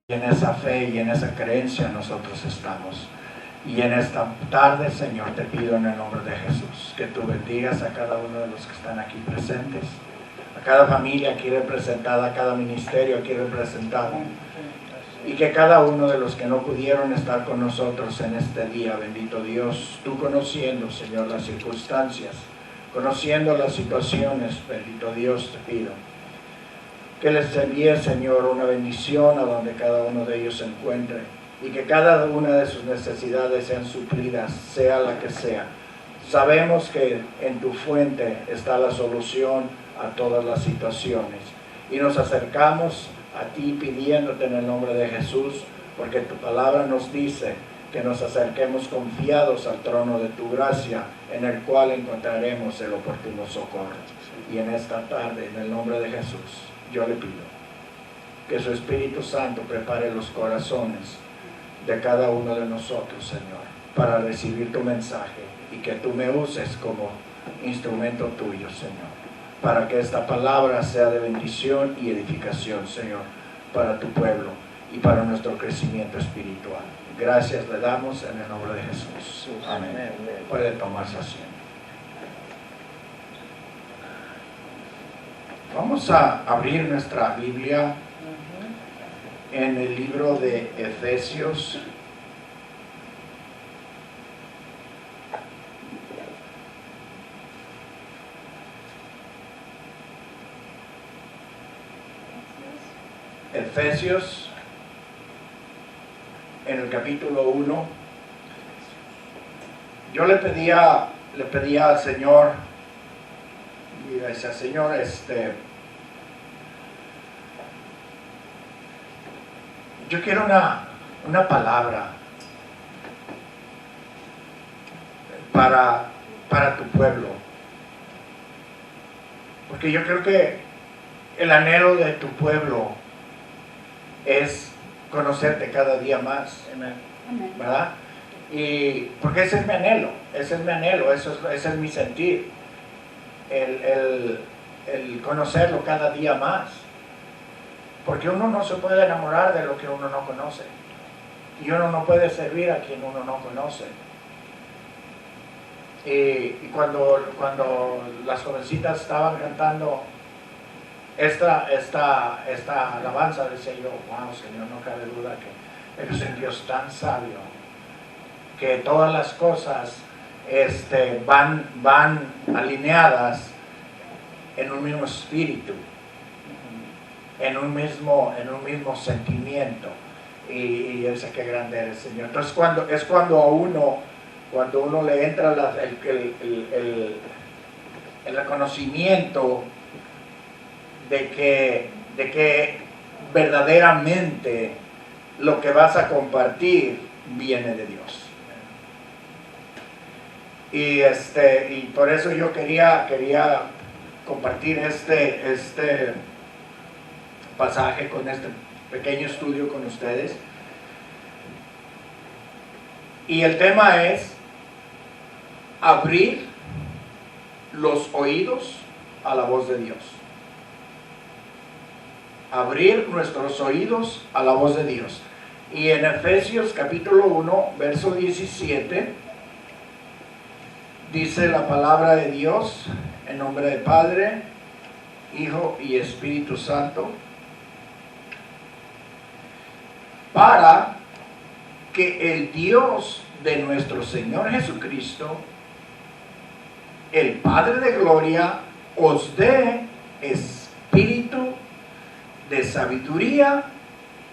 Y en esa fe y en esa creencia nosotros estamos. Y en esta tarde, Señor, te pido en el nombre de Jesús que tú bendigas a cada uno de los que están aquí presentes, a cada familia aquí representada, a cada ministerio aquí representado, y que cada uno de los que no pudieron estar con nosotros en este día, bendito Dios, tú conociendo, Señor, las circunstancias, conociendo las situaciones, bendito Dios, te pido que les envíe, Señor, una bendición a donde cada uno de ellos se encuentre, y que cada una de sus necesidades sean suplidas, sea la que sea. Sabemos que en tu fuente está la solución a todas las situaciones, y nos acercamos a ti pidiéndote en el nombre de Jesús, porque tu palabra nos dice que nos acerquemos confiados al trono de tu gracia, en el cual encontraremos el oportuno socorro. Y en esta tarde, en el nombre de Jesús, yo le pido que su Espíritu Santo prepare los corazones de cada uno de nosotros, Señor, para recibir tu mensaje, y que tú me uses como instrumento tuyo, Señor, para que esta palabra sea de bendición y edificación, Señor, para tu pueblo y para nuestro crecimiento espiritual. Gracias le damos en el nombre de Jesús. Amén. Puede tomarse asiento. Vamos a abrir nuestra Biblia en el libro de Efesios. Efesios, en el capítulo 1. Yo le pedía al Señor, y decía, Señor, yo quiero una palabra para tu pueblo, porque yo creo que el anhelo de tu pueblo es conocerte cada día más, ¿verdad? Y porque ese es mi anhelo, ese es mi sentir, el conocerlo cada día más, porque uno no se puede enamorar de lo que uno no conoce, y uno no puede servir a quien uno no conoce. Y cuando las jovencitas estaban cantando esta alabanza, decía yo, wow, Señor, no cabe duda que eres un Dios tan sabio, que todas las cosas van alineadas en un mismo espíritu, en un mismo sentimiento. Y yo sé qué grande eres, Señor. Entonces cuando a uno le entra el reconocimiento de que verdaderamente lo que vas a compartir viene de Dios. Y por eso yo quería compartir este pasaje, con este pequeño estudio con ustedes. Y el tema es abrir los oídos a la voz de Dios. Abrir nuestros oídos a la voz de Dios. Y en Efesios capítulo 1, verso 17, dice la palabra de Dios, en nombre del Padre, Hijo y Espíritu Santo, para que el Dios de nuestro Señor Jesucristo, el Padre de gloria, os dé espíritu de sabiduría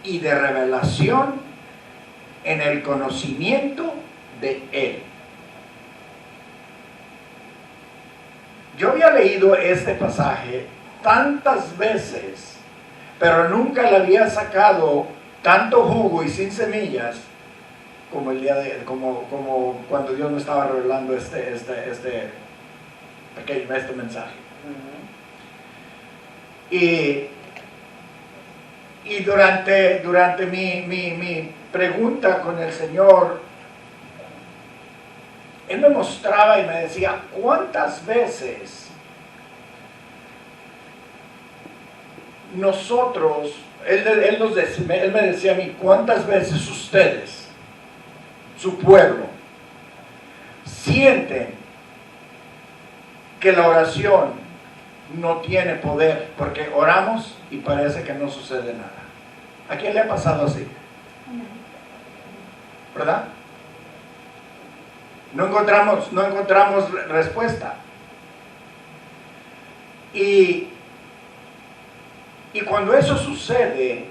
y de revelación en el conocimiento de Él. Yo había leído este pasaje tantas veces, pero nunca le había sacado tanto jugo y sin semillas como el día de como cuando Dios me estaba revelando este mensaje. Y durante mi pregunta con el Señor, Él me mostraba y me decía, ¿cuántas veces nosotros él me decía a mí, ¿cuántas veces ustedes, su pueblo, sienten que la oración no tiene poder? Porque oramos y parece que no sucede nada. ¿A quién le ha pasado así? ¿Verdad? No encontramos respuesta. Y cuando eso sucede,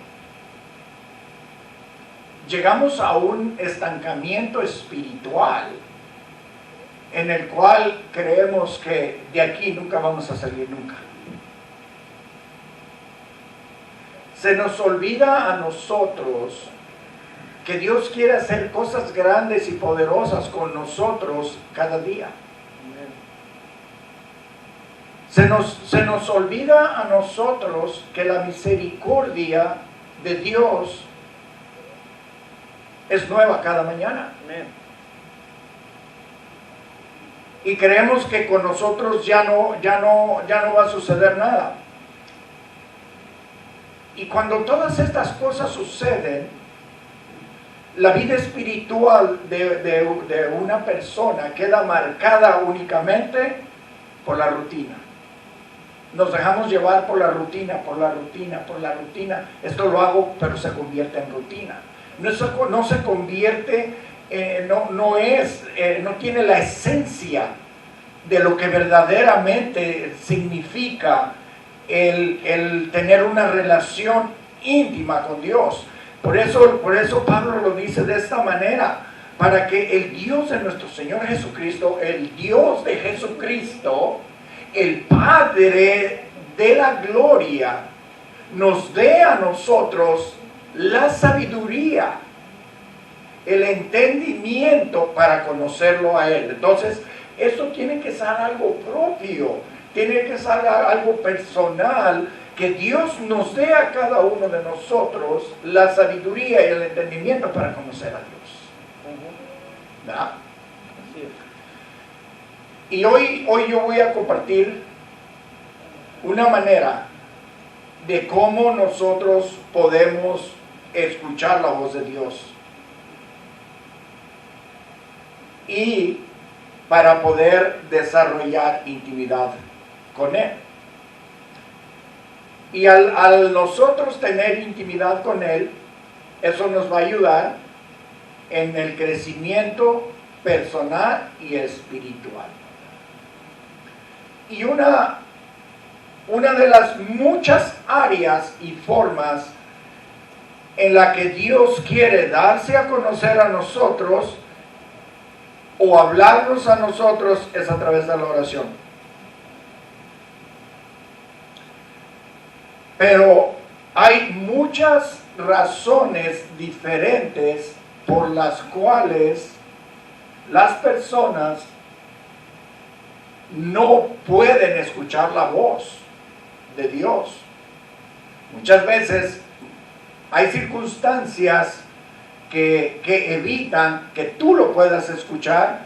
llegamos a un estancamiento espiritual en el cual creemos que de aquí nunca vamos a salir nunca. Se nos olvida a nosotros que Dios quiere hacer cosas grandes y poderosas con nosotros cada día. Se nos olvida a nosotros que la misericordia de Dios es nueva cada mañana. Y creemos que con nosotros ya no va a suceder nada. Y cuando todas estas cosas suceden, la vida espiritual de una persona queda marcada únicamente por la rutina. Nos dejamos llevar por la rutina. Esto lo hago, pero se convierte en rutina. No se convierte, no tiene la esencia de lo que verdaderamente significa el tener una relación íntima con Dios. Por eso Pablo lo dice de esta manera, para que el Dios de nuestro Señor Jesucristo, el Dios de Jesucristo, el Padre de la gloria, nos dé a nosotros la sabiduría, el entendimiento para conocerlo a Él. Entonces, esto tiene que ser algo propio, tiene que ser algo personal, que Dios nos dé a cada uno de nosotros la sabiduría y el entendimiento para conocer a Dios. ¿Verdad? Y hoy yo voy a compartir una manera de cómo nosotros podemos escuchar la voz de Dios y para poder desarrollar intimidad con Él. Y al nosotros tener intimidad con Él, eso nos va a ayudar en el crecimiento personal y espiritual. Y una de las muchas áreas y formas en la que Dios quiere darse a conocer a nosotros o hablarnos a nosotros es a través de la oración. Pero hay muchas razones diferentes por las cuales las personas no pueden escuchar la voz de Dios. Muchas veces hay circunstancias que evitan que tú lo puedas escuchar,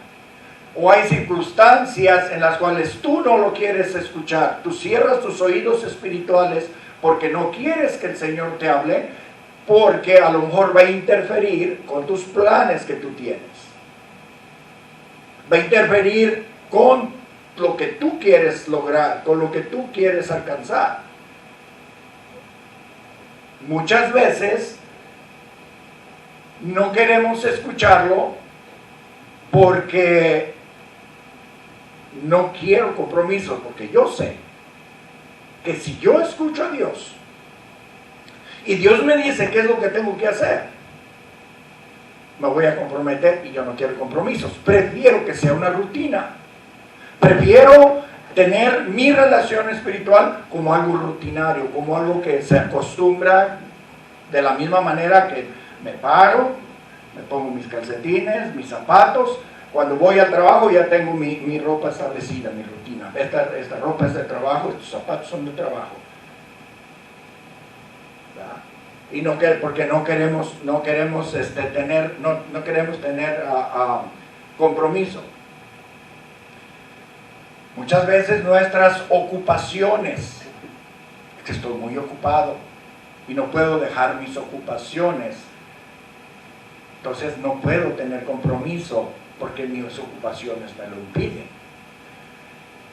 o hay circunstancias en las cuales tú no lo quieres escuchar. Tú cierras tus oídos espirituales porque no quieres que el Señor te hable, porque a lo mejor va a interferir con tus planes que tú tienes. Va a interferir con lo que tú quieres lograr, con lo que tú quieres alcanzar. Muchas veces no queremos escucharlo porque no quiero compromiso, porque yo sé que si yo escucho a Dios y Dios me dice qué es lo que tengo que hacer, me voy a comprometer y yo no quiero compromisos. Prefiero que sea una rutina. Prefiero tener mi relación espiritual como algo rutinario, como algo que se acostumbra de la misma manera que me paro, me pongo mis calcetines, mis zapatos. Cuando voy al trabajo ya tengo mi ropa establecida, mi rutina. Esta ropa es de trabajo, estos zapatos son de trabajo. ¿Verdad? Y porque no queremos tener compromiso. Muchas veces nuestras ocupaciones, que estoy muy ocupado, y no puedo dejar mis ocupaciones. Entonces no puedo tener compromiso porque mis ocupaciones me lo impiden.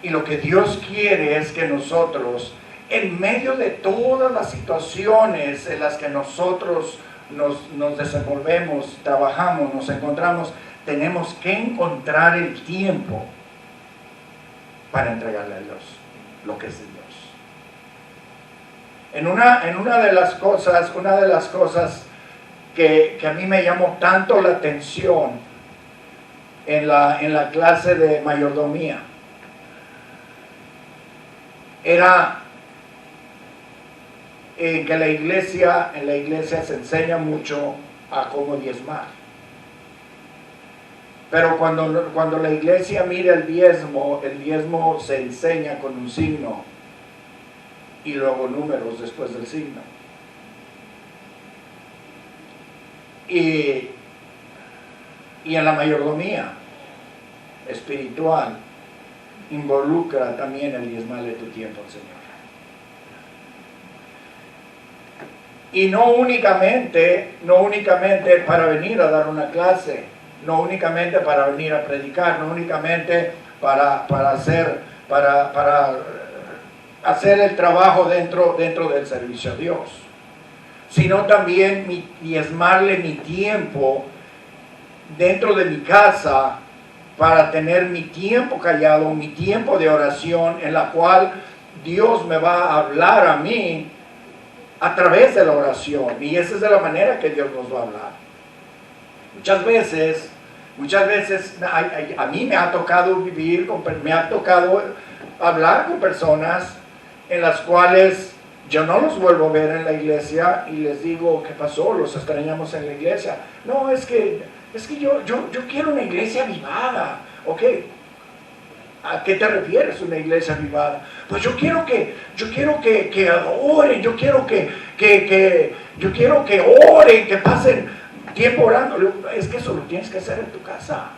Y lo que Dios quiere es que nosotros, en medio de todas las situaciones en las que nosotros nos desenvolvemos, trabajamos, nos encontramos, tenemos que encontrar el tiempo para entregarle a Dios lo que es de Dios. En una de las cosas que a mí me llamó tanto la atención en la clase de mayordomía era que en la iglesia se enseña mucho a cómo diezmar. Pero cuando la iglesia mira el diezmo se enseña con un signo y luego números después del signo. Y en la mayordomía espiritual involucra también el diezmarle tu tiempo al Señor. Y no únicamente para venir a dar una clase, no únicamente para venir a predicar, no únicamente para hacer el trabajo dentro del servicio a Dios, sino también diezmarle mi tiempo dentro de mi casa para tener mi tiempo callado, mi tiempo de oración en la cual Dios me va a hablar a mí a través de la oración, y esa es de la manera que Dios nos va a hablar. Muchas veces a mí me ha tocado hablar con personas en las cuales yo no los vuelvo a ver en la iglesia y les digo, ¿qué pasó? Los extrañamos en la iglesia. No, es que yo quiero una iglesia avivada. Ok, ¿a qué te refieres una iglesia avivada? Pues yo quiero que adoren, yo quiero que oren, que pasen tiempo orando. Es que eso lo tienes que hacer en tu casa.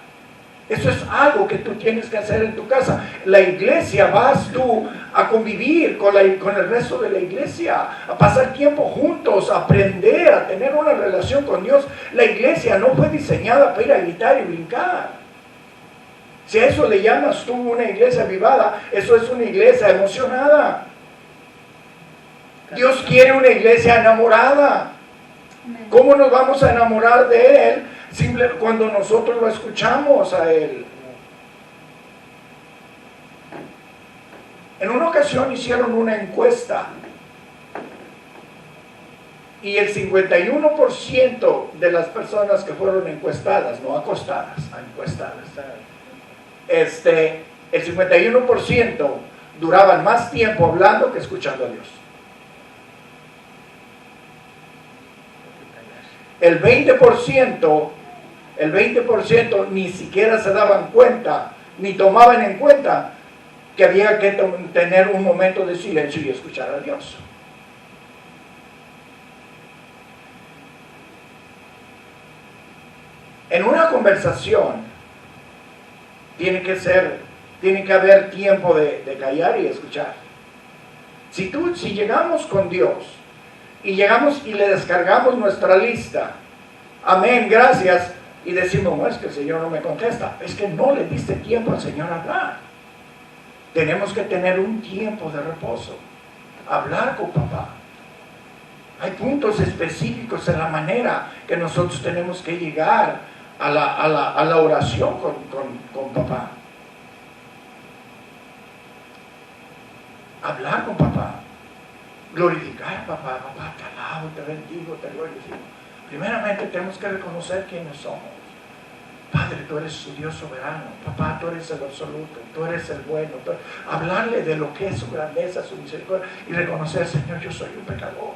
Eso es algo que tú tienes que hacer en tu casa. La iglesia, vas tú a convivir con el resto de la iglesia, a pasar tiempo juntos, a aprender, a tener una relación con Dios. La iglesia no fue diseñada para ir a gritar y brincar. Si a eso le llamas tú una iglesia avivada, eso es una iglesia emocionada. Dios quiere una iglesia enamorada. ¿Cómo nos vamos a enamorar de Él? Simplemente cuando nosotros lo escuchamos a Él. En una ocasión hicieron una encuesta y el 51% de las personas que fueron encuestadas, no acostadas, encuestadas, el 51% duraban más tiempo hablando que escuchando a Dios. El 20% ni siquiera se daban cuenta, ni tomaban en cuenta que había que tener un momento de silencio y escuchar a Dios. En una conversación tiene que haber tiempo de callar y escuchar. Si llegamos con Dios y llegamos y le descargamos nuestra lista, amén, gracias, y decimos, no, es que el Señor no me contesta, es que no le diste tiempo al Señor a hablar. Tenemos que tener un tiempo de reposo, hablar con papá. Hay puntos específicos en la manera que nosotros tenemos que llegar a la oración con papá. Hablar con papá, glorificar a papá. Papá, te alabo, te bendigo, te glorifico. Primeramente tenemos que reconocer quiénes somos. Padre, tú eres su Dios soberano. Papá, tú eres el absoluto, tú eres el bueno. Hablarle de lo que es su grandeza, su misericordia, y reconocer, Señor, yo soy un pecador,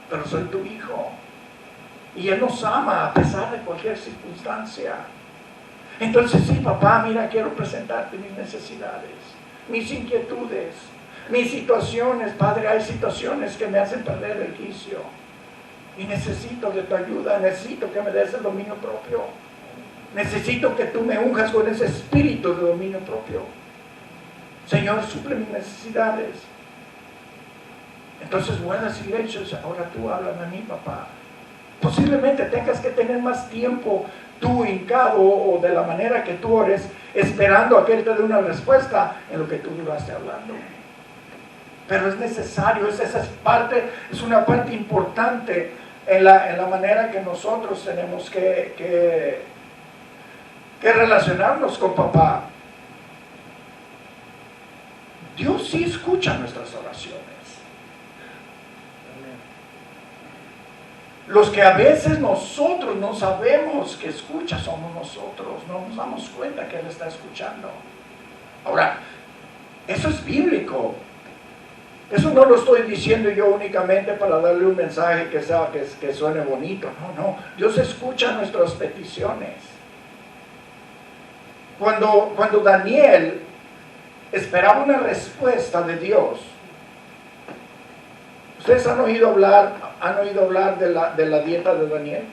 pero soy tu hijo, y Él nos ama a pesar de cualquier circunstancia. Entonces, sí, papá, mira, quiero presentarte mis necesidades, mis inquietudes, mis situaciones. Padre, hay situaciones que me hacen perder el quicio y necesito de tu ayuda, necesito que me des el dominio propio, necesito que tú me unjas con ese espíritu de dominio propio. Señor, suple mis necesidades. Entonces guarda silencio y dice, ahora tú háblame a mí, papá. Posiblemente tengas que tener más tiempo tú hincado o de la manera que tú ores, esperando a que Él te dé una respuesta en lo que tú duraste hablando. Pero es necesario, esa es una parte importante en la manera que nosotros tenemos que relacionarnos con papá. Dios sí escucha nuestras oraciones. Los que a veces nosotros no sabemos que escucha somos nosotros, no nos damos cuenta que Él está escuchando. Ahora, eso es bíblico. Eso no lo estoy diciendo yo únicamente para darle un mensaje que suene bonito. No, Dios escucha nuestras peticiones. Cuando Daniel esperaba una respuesta de Dios, ¿ustedes han oído hablar de la dieta de Daniel?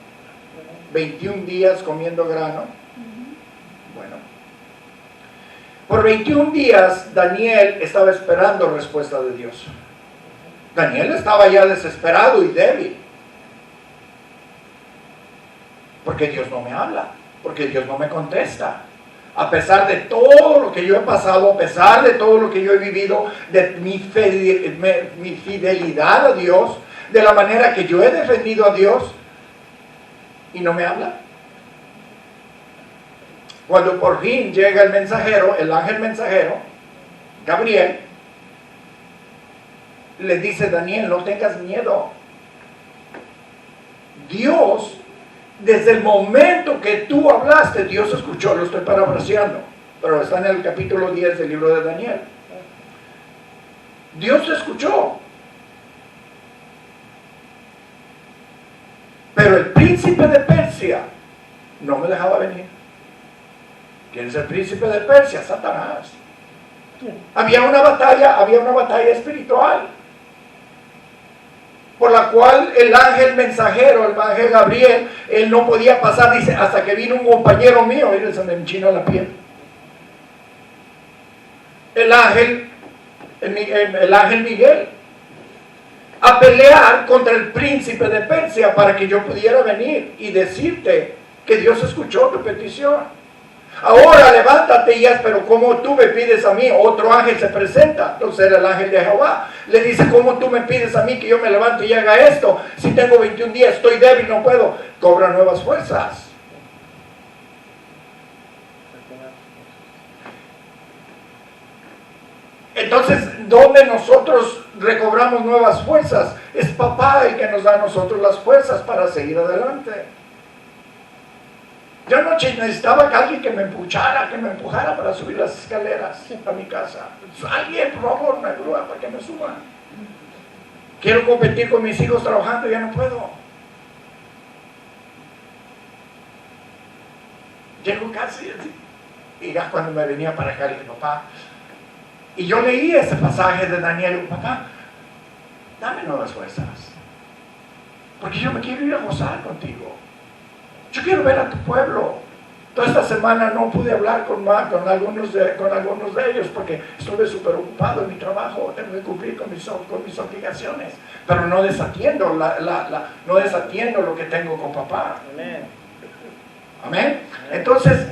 21 días comiendo grano. Bueno, por 21 días Daniel estaba esperando respuesta de Dios. Daniel estaba ya desesperado y débil. Porque Dios no me habla, porque Dios no me contesta. A pesar de todo lo que yo he pasado, a pesar de todo lo que yo he vivido, de mi fidelidad a Dios, de la manera que yo he defendido a Dios, y no me habla. Cuando por fin llega el mensajero, el ángel mensajero, Gabriel, le dice: Daniel, no tengas miedo. Dios, desde el momento que tú hablaste, Dios escuchó. Lo estoy parafraseando, pero está en el capítulo 10 del libro de Daniel. Dios te escuchó. Pero el príncipe de Persia no me dejaba venir. ¿Quién es el príncipe de Persia? Satanás. Había una batalla espiritual, por la cual el ángel mensajero, el ángel Gabriel, él no podía pasar, dice, hasta que vino un compañero mío, y se me enchina la piel. El ángel Miguel, a pelear contra el príncipe de Persia para que yo pudiera venir y decirte que Dios escuchó tu petición. Ahora levántate y haz, pero como tú me pides a mí, otro ángel se presenta. Entonces era el ángel de Jehová. Le dice: ¿cómo tú me pides a mí que yo me levante y haga esto? Si tengo 21 días, estoy débil, no puedo. Cobra nuevas fuerzas. Entonces, ¿dónde nosotros recobramos nuevas fuerzas? Es papá el que nos da a nosotros las fuerzas para seguir adelante. Yo anoche necesitaba que alguien que me empujara para subir las escaleras a mi casa. Alguien, por favor, una grúa para que me suba. Quiero competir con mis hijos trabajando y ya no puedo. Llego casi así. Y ya cuando me venía para acá, le dije: papá. Y yo leí ese pasaje de Daniel. Papá, dame nuevas fuerzas. Porque yo me quiero ir a gozar contigo. Yo quiero ver a tu pueblo. Toda esta semana no pude hablar con algunos de ellos porque estuve súper ocupado en mi trabajo. Tengo que cumplir con mis obligaciones. Pero no desatiendo, no desatiendo lo que tengo con papá. Amén. Amén. Entonces,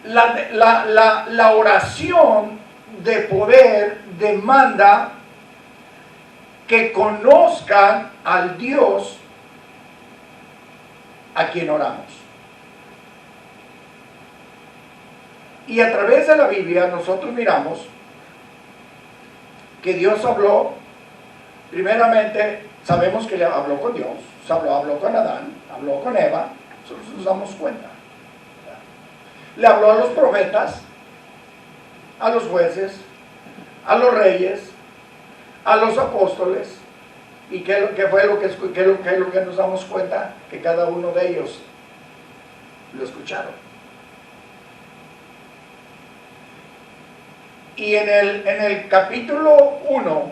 la oración de poder demanda que conozcan al Dios a quien oramos. Y a través de la Biblia nosotros miramos que Dios habló. Primeramente sabemos que le habló con Dios, habló con Adán, habló con Eva. Nosotros nos damos cuenta. Le habló a los profetas, a los jueces, a los reyes, a los apóstoles. ¿Y qué fue lo que nos damos cuenta? Que cada uno de ellos lo escucharon. Y en el capítulo 1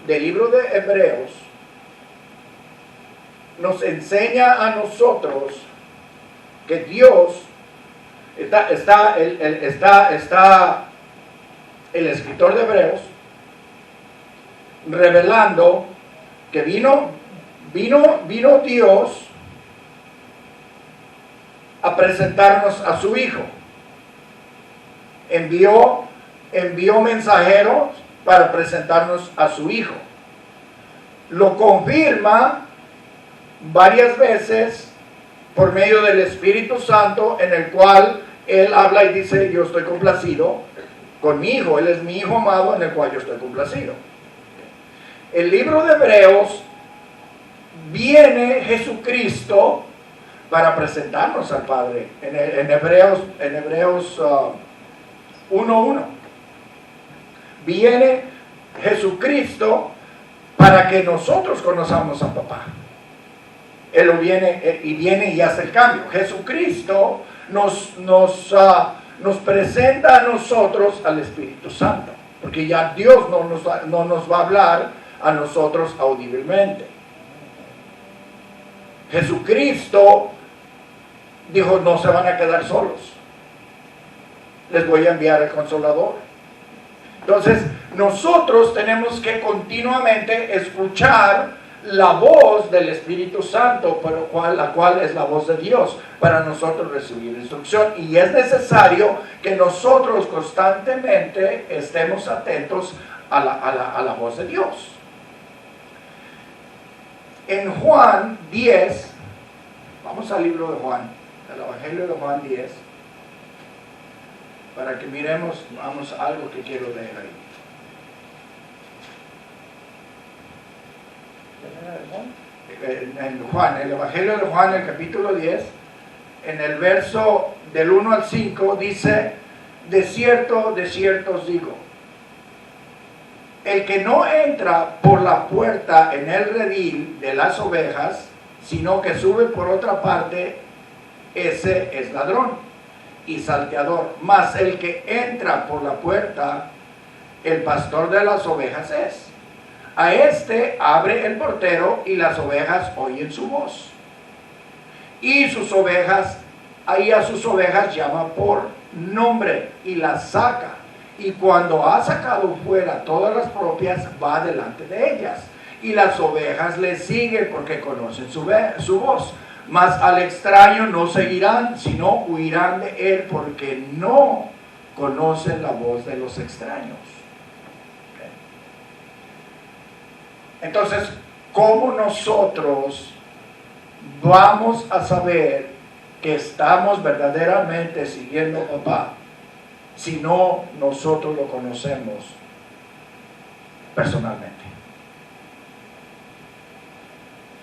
del libro de Hebreos nos enseña a nosotros que Dios está el escritor de Hebreos revelando que vino Dios a presentarnos a su Hijo. Envió mensajeros para presentarnos a su Hijo. Lo confirma varias veces por medio del Espíritu Santo, en el cual Él habla y dice: yo estoy complacido con mi Hijo, Él es mi Hijo amado en el cual yo estoy complacido. El libro de Hebreos, viene Jesucristo para presentarnos al Padre. En Hebreos 1:1 viene Jesucristo para que nosotros conozcamos a papá. Él viene y hace el cambio. Jesucristo nos presenta a nosotros al Espíritu Santo, porque ya Dios no nos va a hablar a nosotros audiblemente. Jesucristo dijo: no se van a quedar solos, les voy a enviar el Consolador. Entonces nosotros tenemos que continuamente escuchar la voz del Espíritu Santo, la cual es la voz de Dios, para nosotros recibir instrucción. Y es necesario que nosotros constantemente estemos atentos a la voz de Dios. En Juan 10, vamos al libro de Juan, al Evangelio de Juan 10, para que miremos, vamos, algo que quiero leer ahí. En Juan, el Evangelio de Juan, el capítulo 10, en el verso del 1 al 5, dice: de cierto os digo, el que no entra por la puerta en el redil de las ovejas, sino que sube por otra parte, ese es ladrón y salteador. Mas el que entra por la puerta, el pastor de las ovejas es. A este abre el portero, y las ovejas oyen su voz. Y a sus ovejas llama por nombre y las saca. Y cuando ha sacado fuera todas las propias, va delante de ellas. Y las ovejas le siguen porque conocen su voz. Mas al extraño no seguirán, sino huirán de él, porque no conocen la voz de los extraños. Entonces, ¿cómo nosotros vamos a saber que estamos verdaderamente siguiendo a papá si no nosotros lo conocemos personalmente?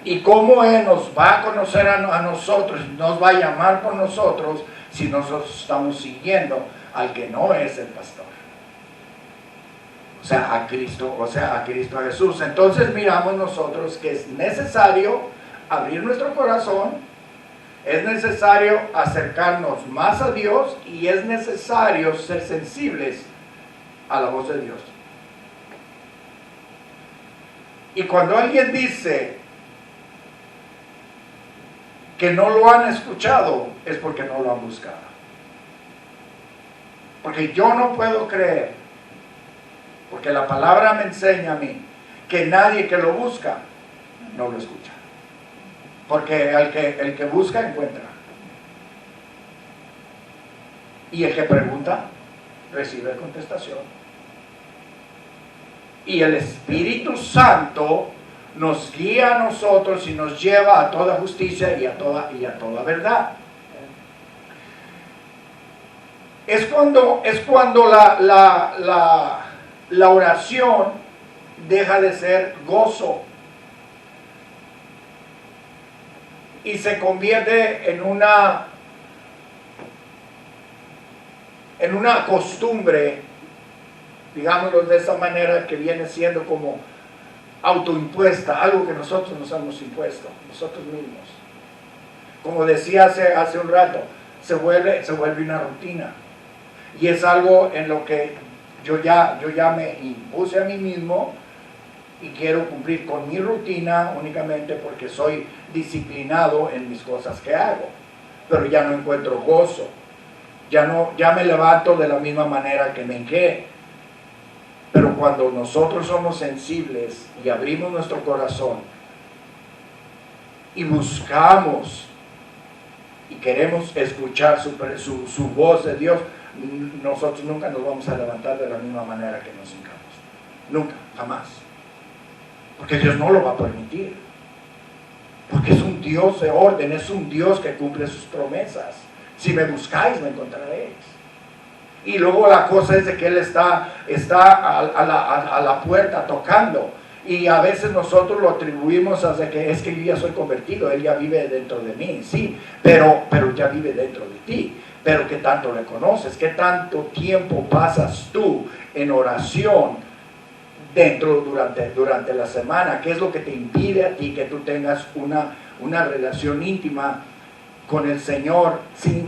¿Y cómo Él nos va a conocer a nosotros, nos va a llamar por nosotros, si nosotros estamos siguiendo al que no es el pastor? O sea, a Cristo Jesús. Entonces miramos nosotros que es necesario abrir nuestro corazón, es necesario acercarnos más a Dios, y es necesario ser sensibles a la voz de Dios. Y cuando alguien dice que no lo han escuchado, es porque no lo han buscado. Porque yo no puedo creer, porque la palabra me enseña a mí, que nadie que lo busca no lo escucha. Porque el que busca encuentra, y el que pregunta recibe contestación. Y el Espíritu Santo nos guía a nosotros y nos lleva a toda justicia y a toda verdad. Es cuando la oración deja de ser gozo y se convierte en una costumbre, digámoslo de esa manera, que viene siendo como autoimpuesta, algo que nosotros nos hemos impuesto, nosotros mismos. Como decía hace un rato, se vuelve una rutina, y es algo en lo que yo ya me impuse a mí mismo, y quiero cumplir con mi rutina únicamente porque soy disciplinado en mis cosas que hago, pero ya no encuentro gozo, ya me levanto de la misma manera que me hinqué. Pero cuando nosotros somos sensibles y abrimos nuestro corazón y buscamos y queremos escuchar su voz de Dios, nosotros nunca nos vamos a levantar de la misma manera que nos hincamos. Nunca, jamás. Porque Dios no lo va a permitir. Porque es un Dios de orden, es un Dios que cumple sus promesas. Si me buscáis, me encontraréis. Y luego la cosa es de que Él está a la puerta tocando. Y a veces nosotros lo atribuimos a que es que yo ya soy convertido, Él ya vive dentro de mí, sí, pero ya vive dentro de ti. Pero ¿qué tanto le conoces? ¿Qué tanto tiempo pasas tú en oración durante la semana? ¿Qué es lo que te impide a ti que tú tengas una relación íntima con el Señor sin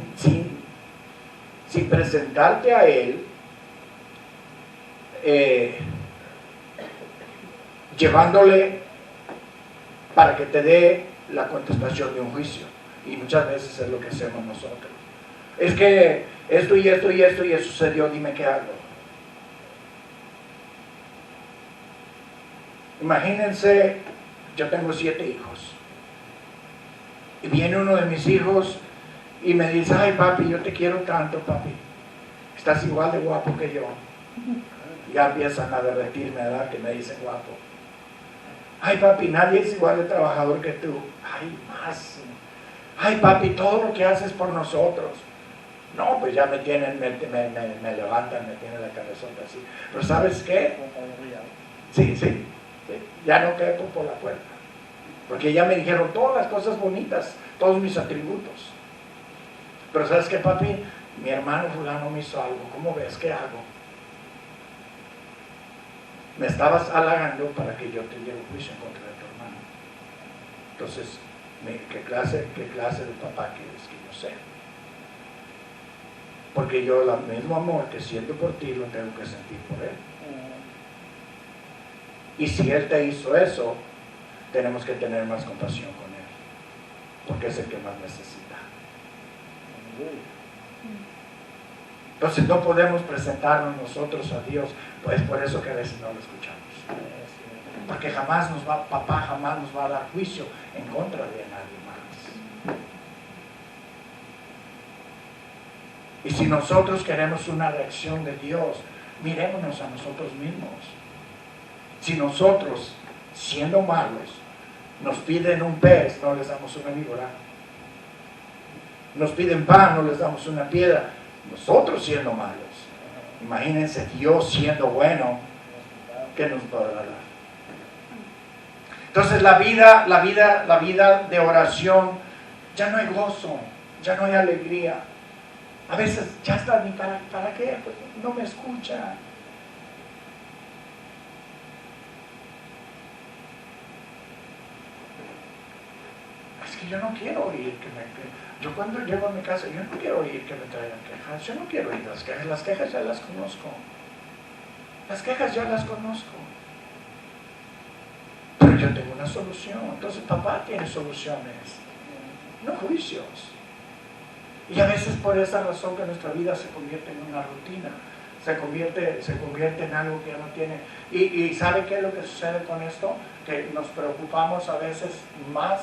presentarte a Él, llevándole para que te dé la contestación de un juicio? Y muchas veces es lo que hacemos nosotros. Es que esto y esto y esto y eso sucedió, dime qué hago. Imagínense, yo tengo 7 hijos. Y viene uno de mis hijos y me dice, ay papi, yo te quiero tanto, papi. Estás igual de guapo que yo. Ya empiezan a derretirme, ¿verdad? Que me dicen guapo. Ay papi, nadie es igual de trabajador que tú. Ay, más. Ay papi, todo lo que haces por nosotros. No, pues ya me tienen, me levantan, me tienen la cabezota así. Pero ¿sabes qué? Sí, ya no quepo por la puerta. Porque ya me dijeron todas las cosas bonitas, todos mis atributos. Pero ¿sabes qué, papi? Mi hermano fulano me hizo algo. ¿Cómo ves? ¿Qué hago? Me estabas halagando para que yo te lleve un juicio en contra de tu hermano. Entonces, ¿qué clase de papá quieres que yo sea? Porque yo el mismo amor que siento por ti lo tengo que sentir por él. Y si él te hizo eso, tenemos que tener más compasión con él, porque es el que más necesita. Entonces no podemos presentarnos nosotros a Dios, pues por eso que a veces no lo escuchamos. Porque papá jamás nos va a dar juicio en contra de nadie más. Y si nosotros queremos una reacción de Dios, mirémonos a nosotros mismos. Si nosotros, siendo malos, nos piden un pez, no les damos una víbora. Nos piden pan, no les damos una piedra. Nosotros siendo malos. Imagínense Dios siendo bueno, ¿qué nos podrá dar? Entonces la vida de oración, ya no hay gozo, ya no hay alegría. A veces ya está, ni para qué, pues no me escucha. Es que yo no quiero oír yo cuando llego a mi casa, yo no quiero oír que me traigan quejas, yo no quiero oír las quejas ya las conozco. Las quejas ya las conozco. Pero yo tengo una solución. Entonces papá tiene soluciones, no juicios. Y a veces por esa razón que nuestra vida se convierte en una rutina, se convierte en algo que ya no tiene. Y ¿sabe qué es lo que sucede con esto? Que nos preocupamos a veces más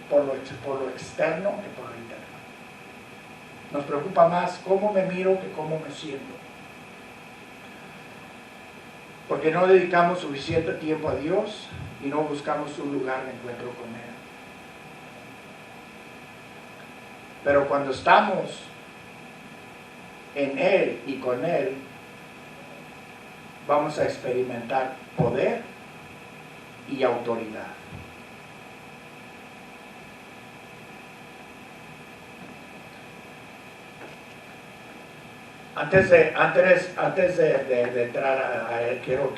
por lo externo que por lo interno. Nos preocupa más cómo me miro que cómo me siento. Porque no dedicamos suficiente tiempo a Dios y no buscamos un lugar de encuentro con Él. Pero cuando estamos en Él y con Él, vamos a experimentar poder y autoridad. Antes de entrar a él, quiero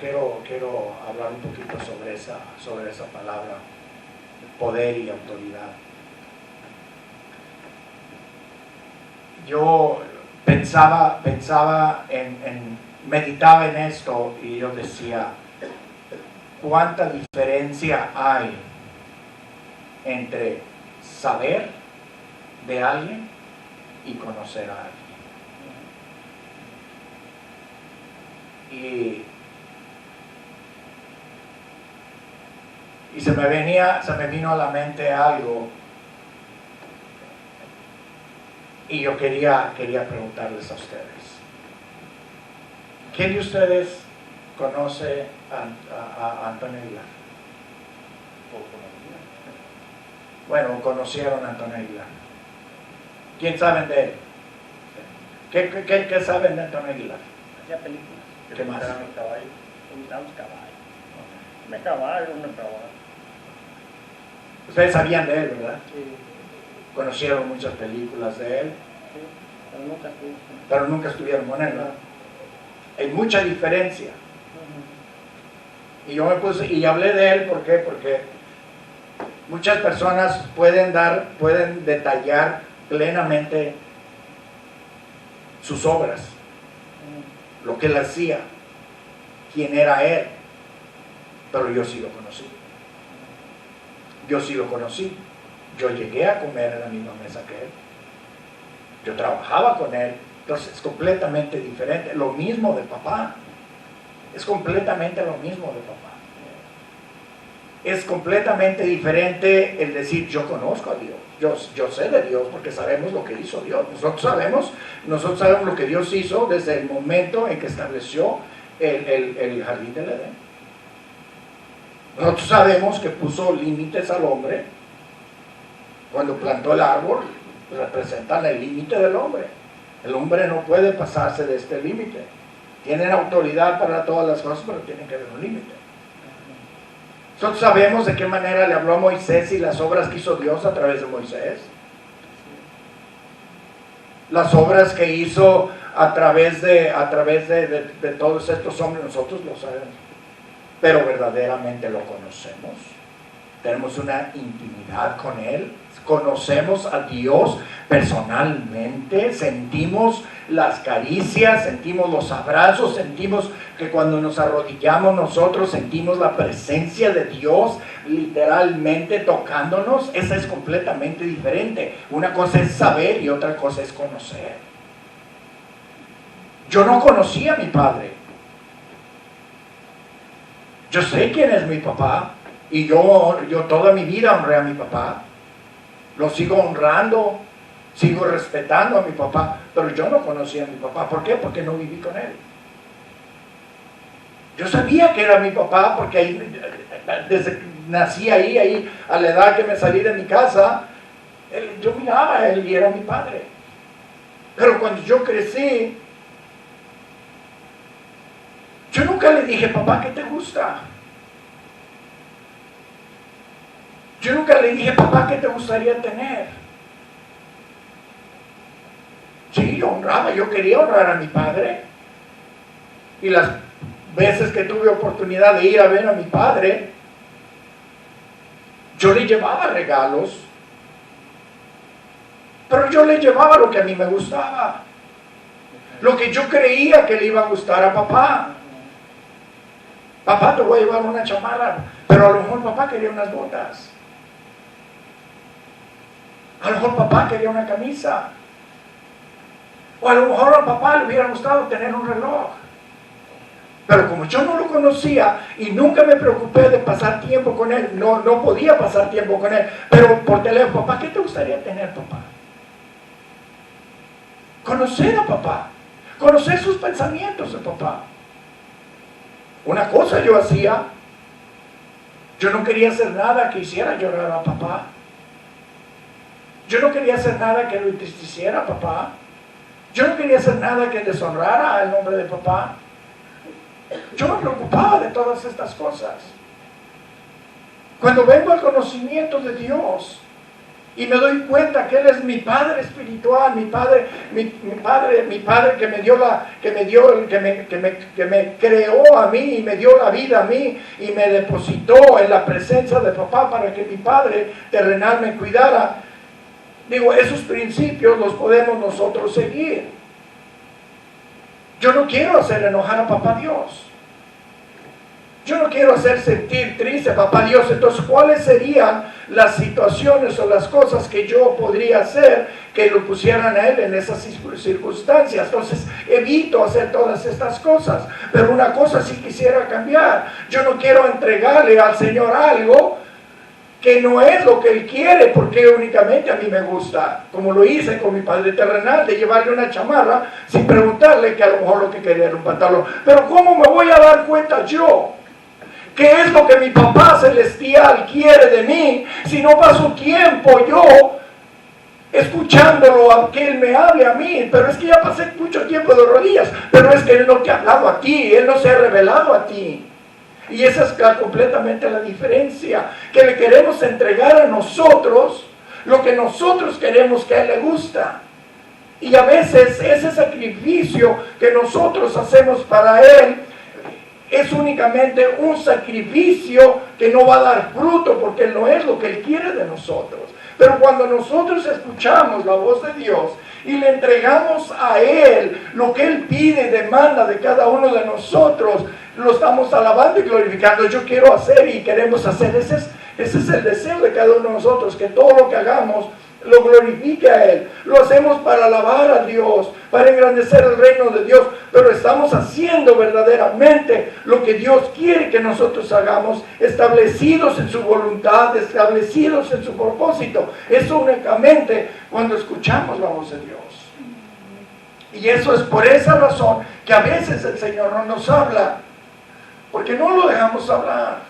hablar un poquito sobre esa palabra, poder y autoridad. Yo meditaba en esto y yo decía, ¿cuánta diferencia hay entre saber de alguien y conocer a alguien? Y Y se me vino a la mente algo. Y yo quería preguntarles a ustedes. ¿Quién de ustedes conoce a Antonio Aguilar? Bueno, conocieron a Antonio Aguilar. ¿Quién saben de él? ¿Qué saben de Antonio Aguilar? Hacía películas. ¿Qué más? Me gustaban los caballos. Me caballo, me trabajo. Ustedes sabían de él, ¿verdad? Sí. Conocieron muchas películas de él, Sí, pero nunca estuvieron con él, ¿verdad? Hay mucha diferencia. Y yo me puse, y hablé de él, ¿por qué? Porque muchas personas pueden detallar plenamente sus obras, lo que él hacía, quién era él, pero yo sí lo conocí. Yo llegué a comer en la misma mesa que él. Yo trabajaba con él. Entonces es completamente diferente. Lo mismo de papá. Es completamente lo mismo de papá. Es completamente diferente el decir yo conozco a Dios. Yo sé de Dios porque sabemos lo que hizo Dios. Nosotros sabemos lo que Dios hizo desde el momento en que estableció el jardín del Edén. Nosotros sabemos que puso límites al hombre. Cuando plantó el árbol, representan el límite del hombre. El hombre no puede pasarse de este límite. Tienen autoridad para todas las cosas, pero tienen que haber un límite. Nosotros sabemos de qué manera le habló a Moisés y las obras que hizo Dios a través de Moisés. Las obras que hizo a través de todos estos hombres, nosotros lo sabemos. Pero verdaderamente lo conocemos. Tenemos una intimidad con Él. Conocemos a Dios personalmente, sentimos las caricias, sentimos los abrazos, sentimos que cuando nos arrodillamos nosotros sentimos la presencia de Dios literalmente tocándonos. Esa es completamente diferente. Una cosa es saber y otra cosa es conocer. Yo no conocía a mi padre. Yo sé quién es mi papá y yo toda mi vida honré a mi papá. Lo sigo honrando, sigo respetando a mi papá, pero yo no conocía a mi papá. ¿Por qué? Porque no viví con él. Yo sabía que era mi papá porque ahí, desde que nací ahí, a la edad que me salí de mi casa, yo miraba a él y era mi padre. Pero cuando yo crecí, yo nunca le dije, papá, ¿qué te gusta? Yo nunca le dije, papá, ¿qué te gustaría tener? Sí, yo quería honrar a mi padre. Y las veces que tuve oportunidad de ir a ver a mi padre, yo le llevaba regalos, pero yo le llevaba lo que a mí me gustaba, lo que yo creía que le iba a gustar a papá. Papá, te voy a llevar una chamarra, pero a lo mejor papá quería unas botas. A lo mejor papá quería una camisa. O a lo mejor a papá le hubiera gustado tener un reloj. Pero como yo no lo conocía y nunca me preocupé de pasar tiempo con él, no podía pasar tiempo con él, pero por teléfono, papá, ¿qué te gustaría tener, papá? Conocer a papá, conocer sus pensamientos de papá. Una cosa yo hacía, yo no quería hacer nada que hiciera llorar a papá. Yo no quería hacer nada que lo entristeciera a papá. Yo no quería hacer nada que deshonrara el nombre de papá. Yo me preocupaba de todas estas cosas. Cuando vengo al conocimiento de Dios y me doy cuenta que Él es mi Padre espiritual, mi padre que me creó a mí y me dio la vida a mí y me depositó en la presencia de papá para que mi Padre terrenal me cuidara. Digo, esos principios los podemos nosotros seguir. Yo no quiero hacer enojar a papá Dios. Yo no quiero hacer sentir triste a papá Dios. Entonces, ¿cuáles serían las situaciones o las cosas que yo podría hacer que lo pusieran a él en esas circunstancias? Entonces, evito hacer todas estas cosas. Pero una cosa sí quisiera cambiar. Yo no quiero entregarle al Señor algo que no es lo que Él quiere, porque únicamente a mí me gusta, como lo hice con mi Padre terrenal, de llevarle una chamarra sin preguntarle, que a lo mejor lo que quería era un pantalón. Pero ¿cómo me voy a dar cuenta yo qué es lo que mi Papá celestial quiere de mí si no paso tiempo yo escuchándolo a que Él me hable a mí? Pero es que ya pasé mucho tiempo de rodillas, pero es que Él no te ha hablado a ti, Él no se ha revelado a ti. Y esa es completamente la diferencia, que le queremos entregar a nosotros lo que nosotros queremos que a Él le gusta. Y a veces ese sacrificio que nosotros hacemos para Él es únicamente un sacrificio que no va a dar fruto, porque no es lo que Él quiere de nosotros. Pero cuando nosotros escuchamos la voz de Dios y le entregamos a Él lo que Él pide y demanda de cada uno de nosotros, lo estamos alabando y glorificando. Yo quiero hacer y queremos hacer, ese es el deseo de cada uno de nosotros, que todo lo que hagamos lo glorifique a Él. Lo hacemos para alabar a Dios, para engrandecer el reino de Dios, pero estamos haciendo verdaderamente lo que Dios quiere que nosotros hagamos, establecidos en su voluntad, establecidos en su propósito. Eso únicamente cuando escuchamos la voz de Dios. Y eso es por esa razón que a veces el Señor no nos habla, porque no lo dejamos hablar.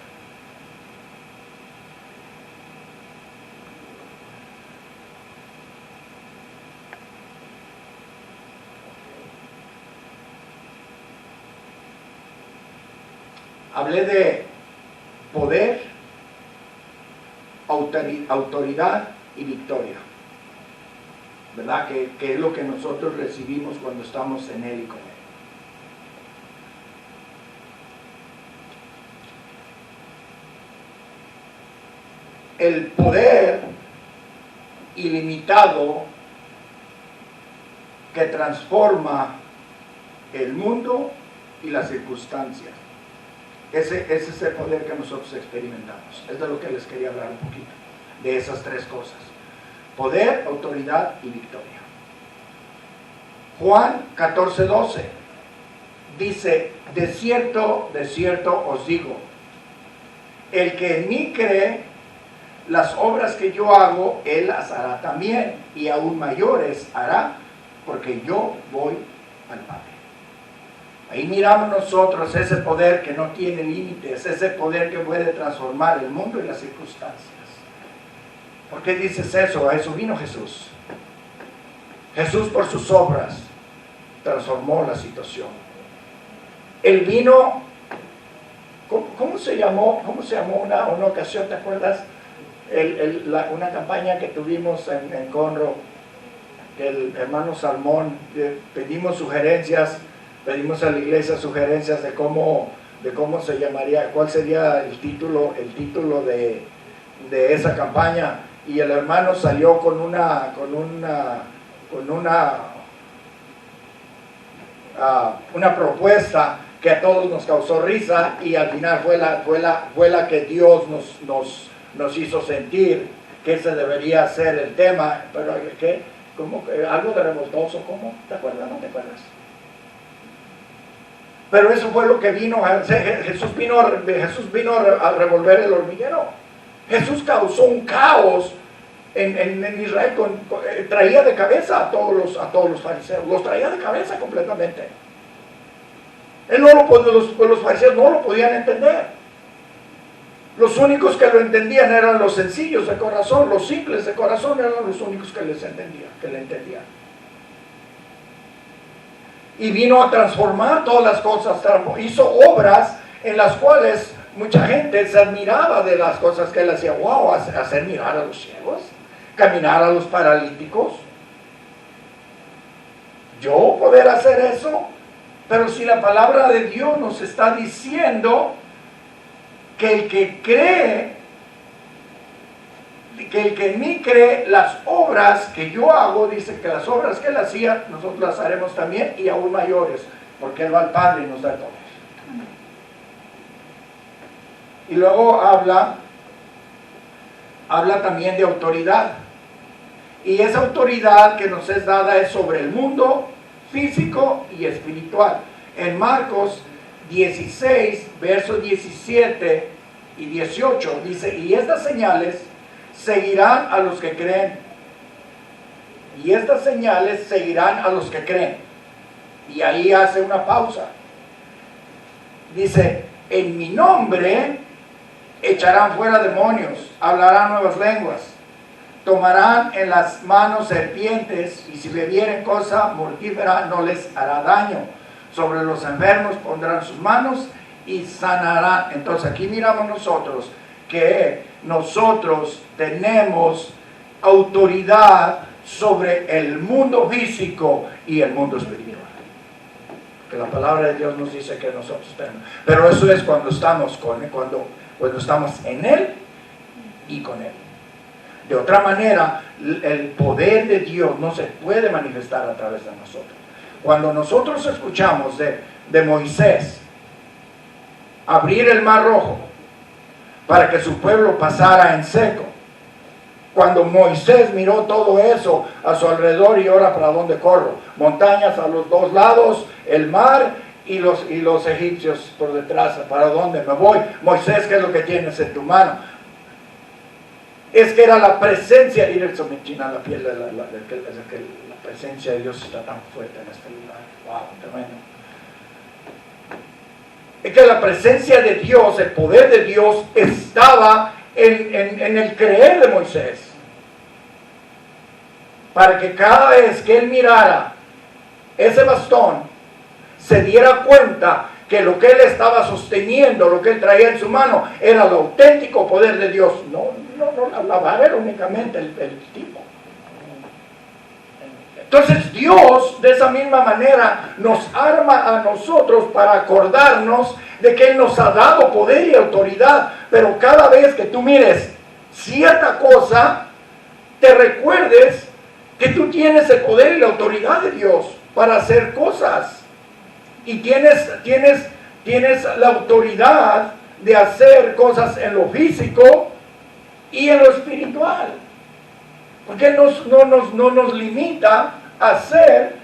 Hablé de poder, autoridad y victoria, ¿verdad? Que es lo que nosotros recibimos cuando estamos en Él y con Él. El poder ilimitado que transforma el mundo y las circunstancias. Ese es el poder que nosotros experimentamos. Es de lo que les quería hablar un poquito, de esas tres cosas: poder, autoridad y victoria. Juan 14:12 dice: de cierto os digo, el que en mí cree, las obras que yo hago, Él las hará también, y aún mayores hará, porque yo voy al Padre. Ahí miramos nosotros ese poder que no tiene límites, ese poder que puede transformar el mundo y las circunstancias. ¿Por qué dices eso? A eso vino Jesús. Jesús, por sus obras, transformó la situación. Él vino, ¿cómo se llamó una ocasión, te acuerdas? Una campaña que tuvimos en Conroe, que el hermano Salmón, pedimos sugerencias, pedimos a la iglesia sugerencias de cómo se llamaría, cuál sería el título de esa campaña, y el hermano salió con una propuesta que a todos nos causó risa, y al final fue la que Dios nos hizo sentir que ese debería ser el tema. Pero ¿qué? ¿Cómo? Algo de revoltoso, ¿cómo? ¿Te acuerdas? ¿No te acuerdas? Pero eso fue lo que vino a hacer. Jesús vino a revolver el hormiguero. Jesús causó un caos en Israel, traía de cabeza a todos los fariseos, los traía de cabeza completamente. Los fariseos no lo podían entender. Los únicos que lo entendían eran los sencillos de corazón, los simples de corazón eran los únicos que le entendían. Y vino a transformar todas las cosas, hizo obras en las cuales mucha gente se admiraba de las cosas que él hacía. Wow, hacer mirar a los ciegos, caminar a los paralíticos. Yo poder hacer eso. Pero si la palabra de Dios nos está diciendo que el que en mí cree, las obras que yo hago, dice que las obras que él hacía, nosotros las haremos también, y aún mayores, porque él va al Padre y nos da todo. Y luego habla también de autoridad, y esa autoridad que nos es dada es sobre el mundo físico y espiritual. En Marcos 16, verso 17, y 18 dice, y estas señales seguirán a los que creen. Y estas señales seguirán a los que creen. Y ahí hace una pausa. Dice, en mi nombre echarán fuera demonios, hablarán nuevas lenguas, tomarán en las manos serpientes, y si bebieren cosa mortífera no les hará daño. Sobre los enfermos pondrán sus manos y sanarán. Entonces aquí miramos nosotros que nosotros tenemos autoridad sobre el mundo físico y el mundo espiritual. Que la palabra de Dios nos dice que nosotros tenemos. Pero eso es cuando estamos con Él, cuando estamos en Él y con Él. De otra manera, el poder de Dios no se puede manifestar a través de nosotros. Cuando nosotros escuchamos de Moisés abrir el mar rojo para que su pueblo pasara en seco, cuando Moisés miró todo eso a su alrededor y ahora para dónde corro, montañas a los dos lados, el mar y los egipcios por detrás, para dónde me voy, Moisés, ¿qué es lo que tienes en tu mano? Es que era la presencia, y eso me china la piel, la presencia de Dios está tan fuerte en este lugar. Wow, tremendo. Es que la presencia de Dios, el poder de Dios estaba en el creer de Moisés. Para que cada vez que él mirara ese bastón, se diera cuenta que lo que él estaba sosteniendo, lo que él traía en su mano, era el auténtico poder de Dios. No la vara era únicamente el tipo. Entonces Dios de esa misma manera nos arma a nosotros para acordarnos de que Él nos ha dado poder y autoridad, pero cada vez que tú mires cierta cosa, te recuerdes que tú tienes el poder y la autoridad de Dios para hacer cosas, y tienes la autoridad de hacer cosas en lo físico y en lo espiritual. Porque Él no nos limita a hacer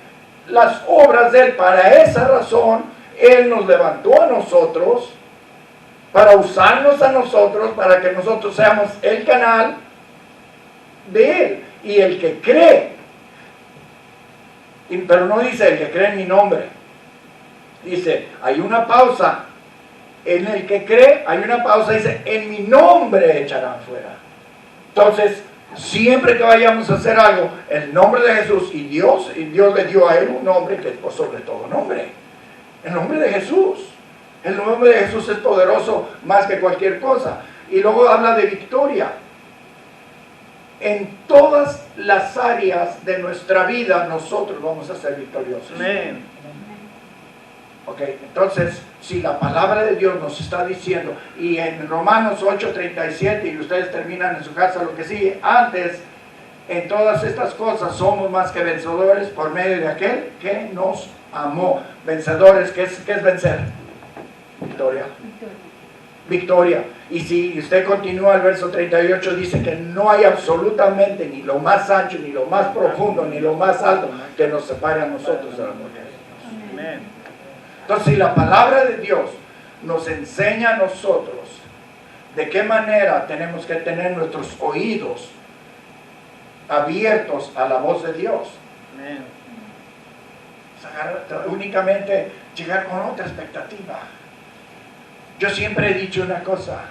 las obras de Él. Para esa razón, Él nos levantó a nosotros, para usarnos a nosotros, para que nosotros seamos el canal de Él. Y el que cree, pero no dice el que cree en mi nombre, dice, hay una pausa, en el que cree, hay una pausa, dice, en mi nombre echarán fuera. Entonces, siempre que vayamos a hacer algo, el nombre de Jesús, y Dios le dio a él un nombre que es por sobre todo nombre, el nombre de Jesús. El nombre de Jesús es poderoso más que cualquier cosa. Y luego habla de victoria. En todas las áreas de nuestra vida nosotros vamos a ser victoriosos. Amén. Ok, entonces, si la palabra de Dios nos está diciendo, y en Romanos 8:37, y ustedes terminan en su casa lo que sigue, antes, en todas estas cosas somos más que vencedores por medio de aquel que nos amó. Vencedores, ¿qué es vencer? Victoria. Victoria. Y si usted continúa el verso 38, dice que no hay absolutamente ni lo más ancho, ni lo más profundo, ni lo más alto que nos separe a nosotros del amor de Dios. Amén. Entonces, si la palabra de Dios nos enseña a nosotros de qué manera tenemos que tener nuestros oídos abiertos a la voz de Dios, Amén. únicamente llegar con otra expectativa. Yo siempre he dicho una cosa: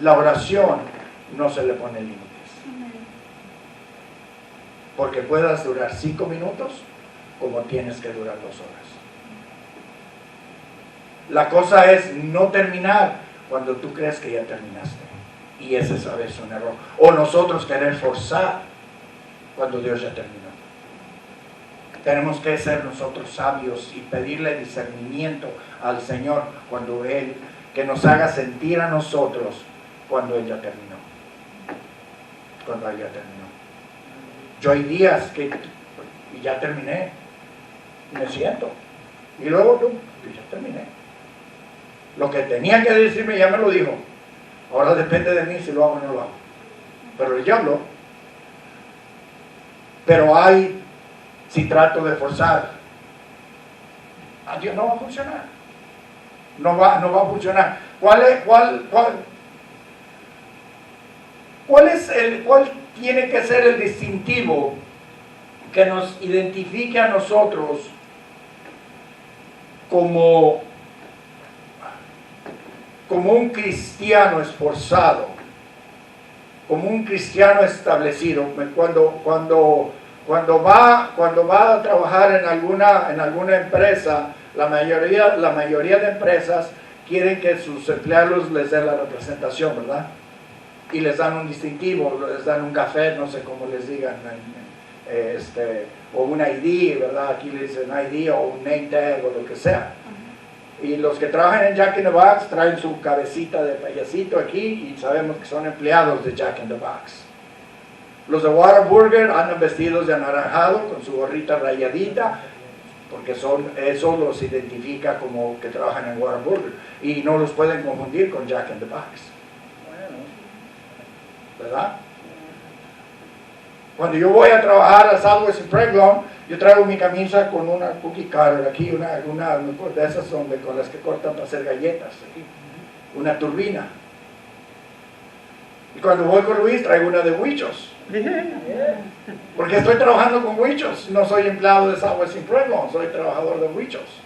la oración no se le pone límites, porque puedas durar 5 minutos como tienes que durar 2 horas. La cosa es no terminar cuando tú crees que ya terminaste, y ese es a veces un error, o nosotros querer forzar cuando Dios ya terminó. Tenemos que ser nosotros sabios y pedirle discernimiento al Señor cuando Él, que nos haga sentir a nosotros cuando Él ya terminó. Cuando Él ya terminó. Yo hay días que y ya terminé, me siento, y luego ya terminé. Lo que tenía que decirme ya me lo dijo. Ahora depende de mí si lo hago o no lo hago. Pero ya habló. Pero si trato de forzar, a Dios no va a funcionar. No va a funcionar. ¿Cuál tiene que ser el distintivo que nos identifique a nosotros como un cristiano esforzado, como un cristiano establecido? Cuando va a trabajar en alguna empresa, la mayoría de empresas quieren que sus empleados les den la representación, ¿verdad? Y les dan un distintivo, les dan un café, no sé cómo les digan, o un ID, ¿verdad? Aquí les dicen ID o un name tag o lo que sea. Y los que trabajan en Jack in the Box traen su cabecita de payasito aquí y sabemos que son empleados de Jack in the Box. Los de Whataburger andan vestidos de anaranjado con su gorrita rayadita, porque eso los identifica como que trabajan en Whataburger, y no los pueden confundir con Jack in the Box, ¿verdad? Cuando yo voy a trabajar a Southwest y Preglown, yo traigo mi camisa con una cookie cutter aquí, una de esas con las que cortan para hacer galletas, aquí, una turbina. Y cuando voy con Luis traigo una de Huichos, porque estoy trabajando con Huichos, no soy empleado de Southwest y Preglown, soy trabajador de Huichos,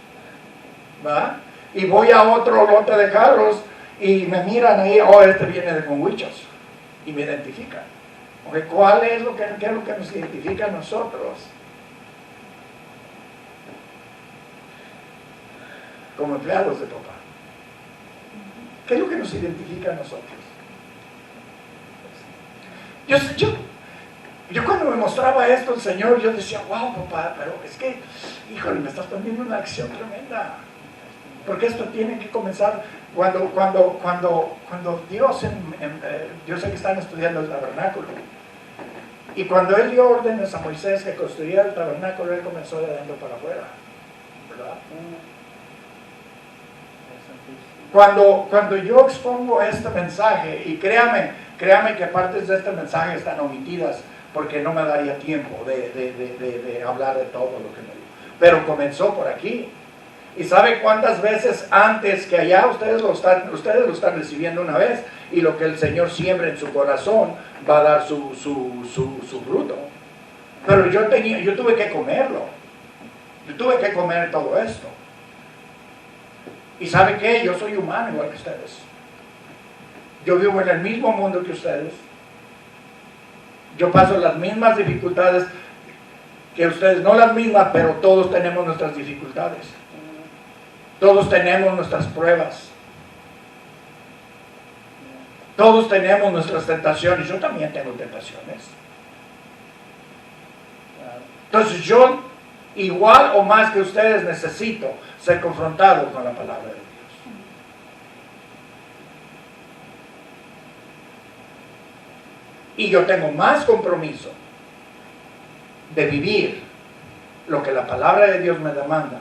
¿verdad? Y voy a otro lote de carros y me miran ahí, oh, este viene de con Huichos, y me identifican. Okay, ¿qué es lo que nos identifica a nosotros como empleados de papá? ¿Qué es lo que nos identifica a nosotros? Yo cuando me mostraba esto el Señor, yo decía, wow, papá, pero es que, híjole, me estás poniendo una acción tremenda. Porque esto tiene que comenzar cuando Dios, yo sé que están estudiando el tabernáculo, y cuando Él dio órdenes a Moisés que construyera el tabernáculo, Él comenzó de adentro para afuera, ¿verdad? Cuando yo expongo este mensaje, y créame que partes de este mensaje están omitidas, porque no me daría tiempo de hablar de todo lo que me dijo, pero comenzó por aquí. ¿Y sabe cuántas veces antes que allá ustedes lo están recibiendo una vez? Y lo que el Señor siembra en su corazón va a dar su fruto. Pero yo tuve que comerlo. Yo tuve que comer todo esto. ¿Y sabe qué? Yo soy humano igual que ustedes. Yo vivo en el mismo mundo que ustedes. Yo paso las mismas dificultades que ustedes, no las mismas, pero todos tenemos nuestras dificultades. Todos tenemos nuestras pruebas. Todos tenemos nuestras tentaciones. Yo también tengo tentaciones. Entonces yo, igual o más que ustedes, necesito ser confrontado con la palabra de Dios. Y yo tengo más compromiso de vivir lo que la palabra de Dios me demanda,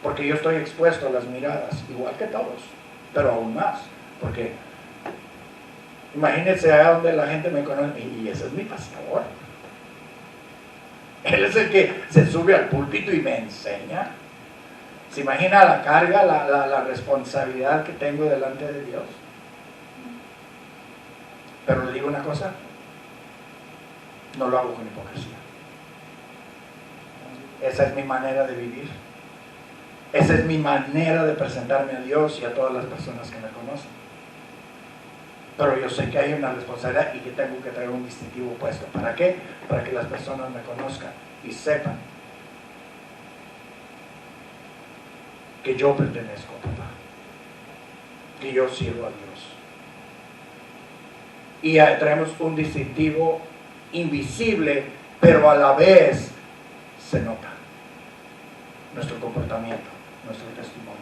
porque yo estoy expuesto a las miradas, igual que todos, pero aún más, porque imagínense allá donde la gente me conoce, y ese es mi pastor. Él es el que se sube al púlpito y me enseña. ¿Se imagina la carga, la responsabilidad que tengo delante de Dios? Pero le digo una cosa, no lo hago con hipocresía. Esa es mi manera de vivir. Esa es mi manera de presentarme a Dios y a todas las personas que me conocen. Pero yo sé que hay una responsabilidad y que tengo que traer un distintivo puesto. ¿Para qué? Para que las personas me conozcan y sepan que yo pertenezco a papá, que yo sirvo a Dios. Y traemos un distintivo invisible, pero a la vez se nota nuestro comportamiento, nuestro testimonio.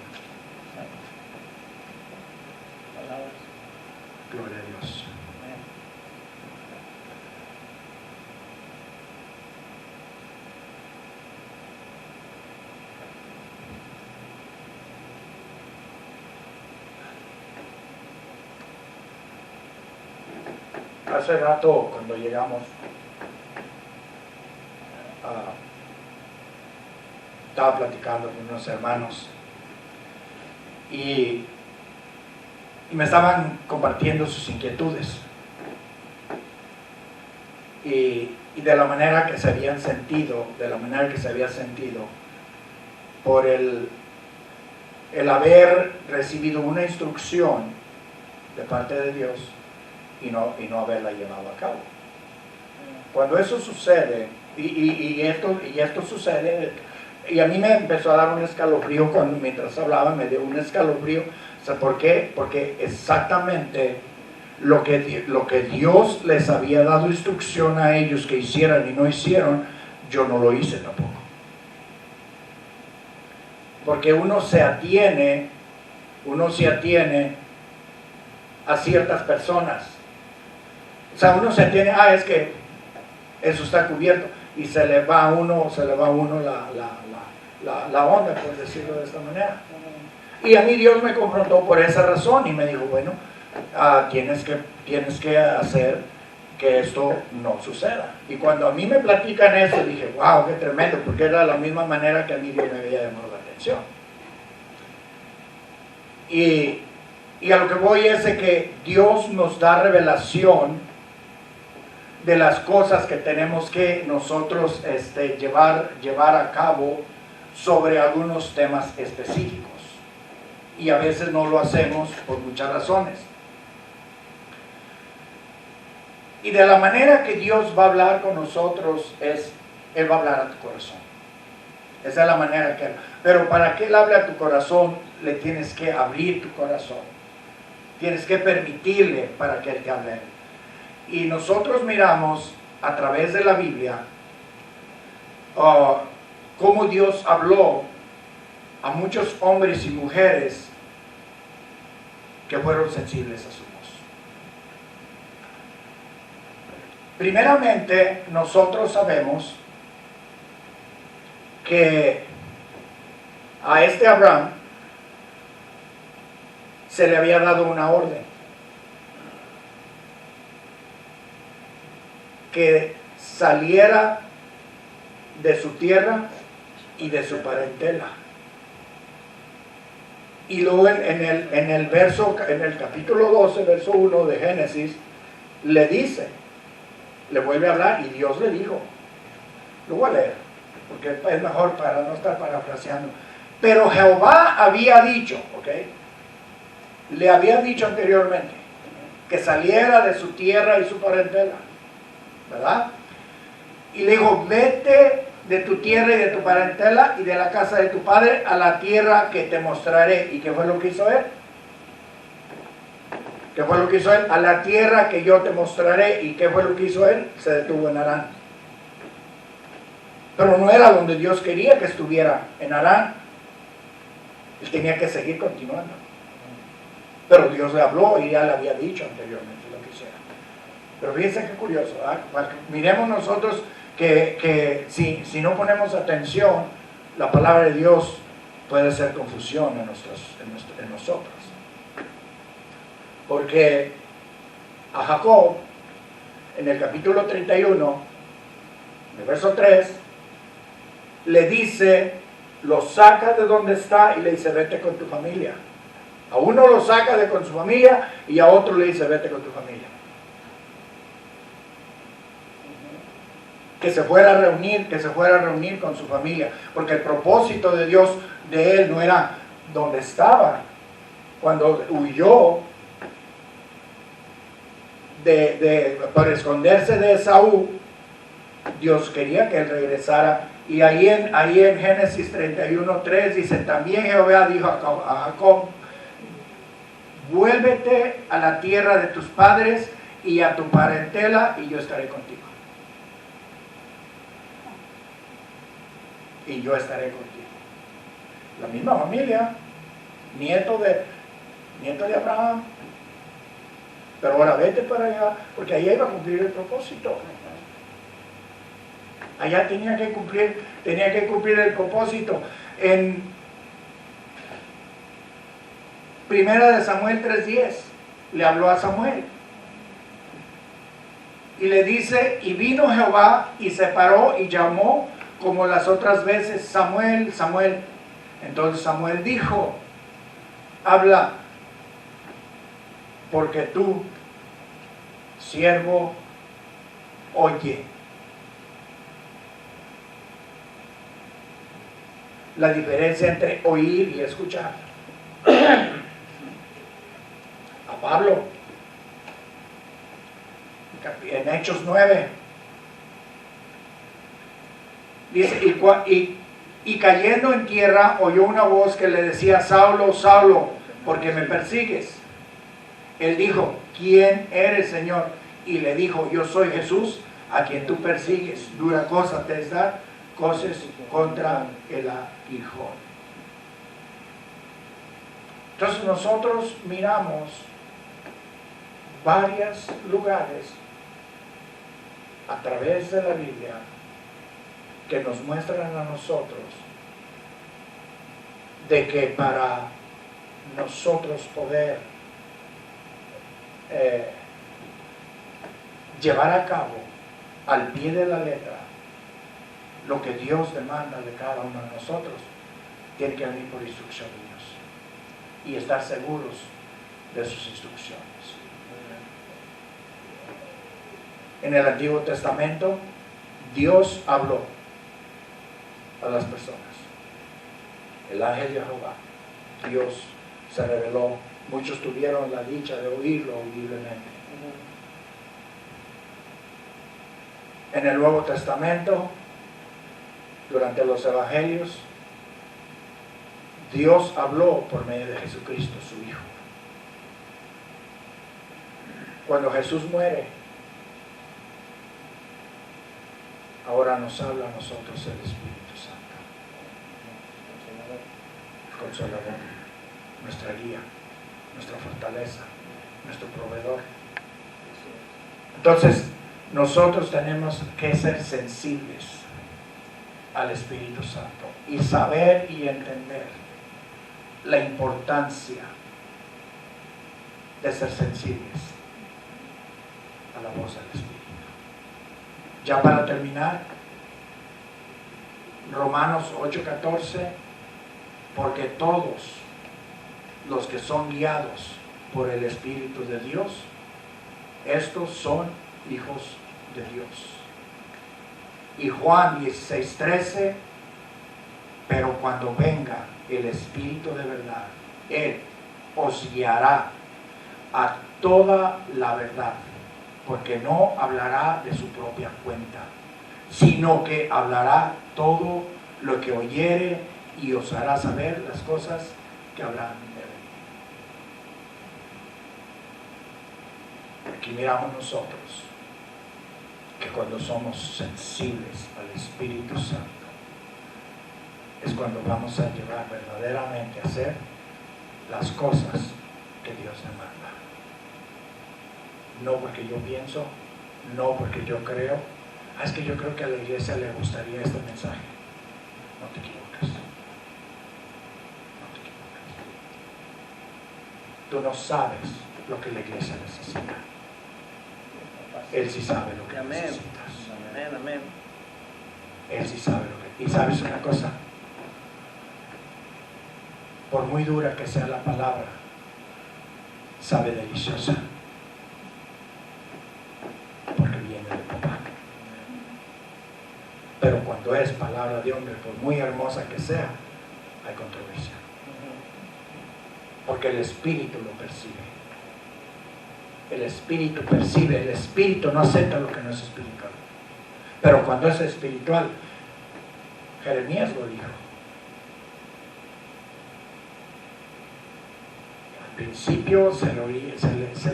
Gloria a Dios. Hace rato, cuando llegamos, estaba platicando con unos hermanos y me estaban compartiendo sus inquietudes y de la manera que se habían sentido, por el haber recibido una instrucción de parte de Dios y no haberla llevado a cabo. Cuando eso sucede, y esto sucede, y a mí me empezó a dar un escalofrío mientras hablaba, me dio un escalofrío. ¿Sabe por qué? Porque exactamente lo que Dios les había dado instrucción a ellos que hicieran y no hicieron, yo no lo hice tampoco. Porque uno se atiene a ciertas personas. O sea, uno se atiene, es que eso está cubierto, y se le va a uno la onda, por decirlo de esta manera. Y a mí Dios me confrontó por esa razón y me dijo, bueno, tienes que hacer que esto no suceda. Y cuando a mí me platican eso, dije, wow, qué tremendo, porque era de la misma manera que a mí Dios me había llamado la atención. Y a lo que voy es de que Dios nos da revelación de las cosas que tenemos que nosotros llevar a cabo sobre algunos temas específicos. Y a veces no lo hacemos por muchas razones. Y de la manera que Dios va a hablar con nosotros Él va a hablar a tu corazón. Esa es la manera que Él. Pero para que Él hable a tu corazón, le tienes que abrir tu corazón. Tienes que permitirle para que Él te hable. Y nosotros miramos a través de la Biblia cómo Dios habló a muchos hombres y mujeres que fueron sensibles a su voz. Primeramente, nosotros sabemos que a Abraham se le había dado una orden que saliera de su tierra y de su parentela. Y luego en el capítulo 12, verso 1 de Génesis, le vuelve a hablar y Dios le dijo, lo voy a leer, porque es mejor para no estar parafraseando. Pero Jehová había dicho, le había dicho anteriormente, que saliera de su tierra y su parentela, ¿verdad? Y le dijo, vete de tu tierra y de tu parentela y de la casa de tu padre a la tierra que te mostraré. ¿Y qué fue lo que hizo él? ¿Qué fue lo que hizo él? A la tierra que yo te mostraré. ¿Y qué fue lo que hizo él? Se detuvo en Harán. Pero no era donde Dios quería que estuviera, en Harán. Él tenía que seguir continuando. Pero Dios le habló y ya le había dicho anteriormente lo que hiciera. Pero fíjense qué curioso, ¿verdad? Miremos nosotros que si no ponemos atención, la palabra de Dios puede ser confusión en nosotros. Porque a Jacob, en el capítulo 31, en el verso 3, le dice, lo saca de donde está y le dice, vete con tu familia. A uno lo saca de con su familia y a otro le dice, vete con tu familia. Que se fuera a reunir con su familia, porque el propósito de Dios de él no era donde estaba. Cuando huyó para esconderse de Esaú, Dios quería que él regresara. Y ahí en Génesis 31:3 dice, también Jehová dijo a Jacob, vuélvete a la tierra de tus padres y a tu parentela y yo estaré contigo. Y yo estaré contigo. La misma familia, nieto de Abraham. Pero ahora vete para allá, porque allá iba a cumplir el propósito. Allá tenía que cumplir el propósito. En 1 Samuel 3:10 le habló a Samuel. Y le dice, y vino Jehová y se paró y llamó como las otras veces, Samuel, Samuel. Entonces Samuel dijo, habla, porque tú, siervo, oye. La diferencia entre oír y escuchar. A Pablo, en Hechos 9, dice, y cayendo en tierra oyó una voz que le decía, Saulo, Saulo, ¿por qué me persigues? Él dijo, ¿quién eres, Señor? Y le dijo, yo soy Jesús, a quien tú persigues. Dura cosa te es dar cosas contra el aguijón. Entonces nosotros miramos varios lugares a través de la Biblia que nos muestran a nosotros de que para nosotros poder llevar a cabo al pie de la letra lo que Dios demanda de cada uno de nosotros, tiene que venir por instrucción de Dios y estar seguros de sus instrucciones. En el Antiguo Testamento, Dios habló a las personas. El ángel de Jehová, Dios se reveló. Muchos tuvieron la dicha de oírlo audiblemente. En el Nuevo Testamento, durante los Evangelios, Dios habló por medio de Jesucristo, su Hijo. Cuando Jesús muere, ahora nos habla a nosotros el Espíritu Santo, el Consolador, nuestra guía, nuestra fortaleza, nuestro proveedor. Entonces, nosotros tenemos que ser sensibles al Espíritu Santo y saber y entender la importancia de ser sensibles a la voz del Espíritu. Ya para terminar, Romanos 8:14, porque todos los que son guiados por el Espíritu de Dios, estos son hijos de Dios. Y Juan 16:13, pero cuando venga el Espíritu de verdad, Él os guiará a toda la verdad, porque no hablará de su propia cuenta, sino que hablará todo lo que oyere y os hará saber las cosas que habrán de venir. Aquí miramos nosotros que cuando somos sensibles al Espíritu Santo es cuando vamos a llevar verdaderamente a hacer las cosas que Dios demanda. No porque yo pienso, no porque yo creo. Es que yo creo que a la iglesia le gustaría este mensaje. No te equivocas. No te equivocas. Tú no sabes lo que la iglesia necesita. Él sí sabe lo que necesitas. Amén, amén. Él sí sabe lo que... Y sabes una cosa, por muy dura que sea la palabra, sabe deliciosa, porque viene de papá. Pero cuando es palabra de hombre, por muy hermosa que sea, hay controversia, porque el Espíritu lo percibe. El Espíritu percibe, el Espíritu no acepta lo que no es espiritual. Pero cuando es espiritual, Jeremías lo dijo. Al principio se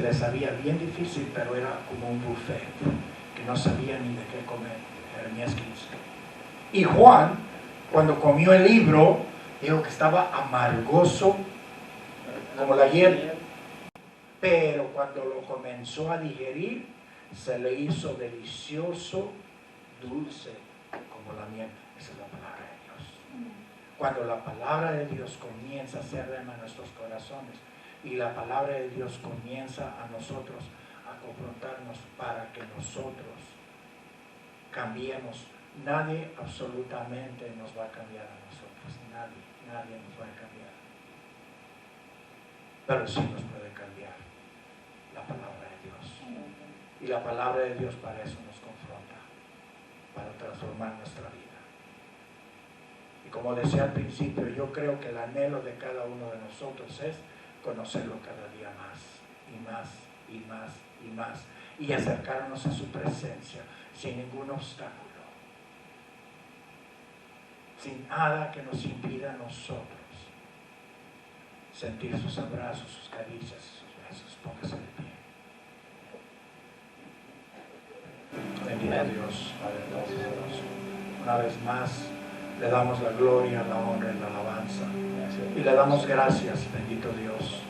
les sabía bien difícil, pero era como un buffet, que no sabía ni de qué comer. Jeremías 15. Y Juan, cuando comió el libro, dijo que estaba amargoso como la hiel. Pero cuando lo comenzó a digerir, se le hizo delicioso, dulce, como la miel. Esa es la palabra de Dios. Cuando la palabra de Dios comienza a hacer rema en nuestros corazones y la palabra de Dios comienza a nosotros a confrontarnos para que nosotros cambiemos, nadie absolutamente nos va a cambiar a nosotros. Nadie nos va a cambiar. pero sí nos puede cambiar la palabra de Dios. Y la palabra de Dios para eso nos confronta, para transformar nuestra vida. Y como decía al principio, yo creo que el anhelo de cada uno de nosotros es conocerlo cada día más, y más, y más, y más, y acercarnos a su presencia sin ningún obstáculo, sin nada que nos impida a nosotros sentir sus abrazos, sus caricias, sus besos. Póngase de pie. Bendito Dios, Padre Todopoderoso. Una vez más, le damos la gloria, la honra y la alabanza. Y le damos gracias, bendito Dios,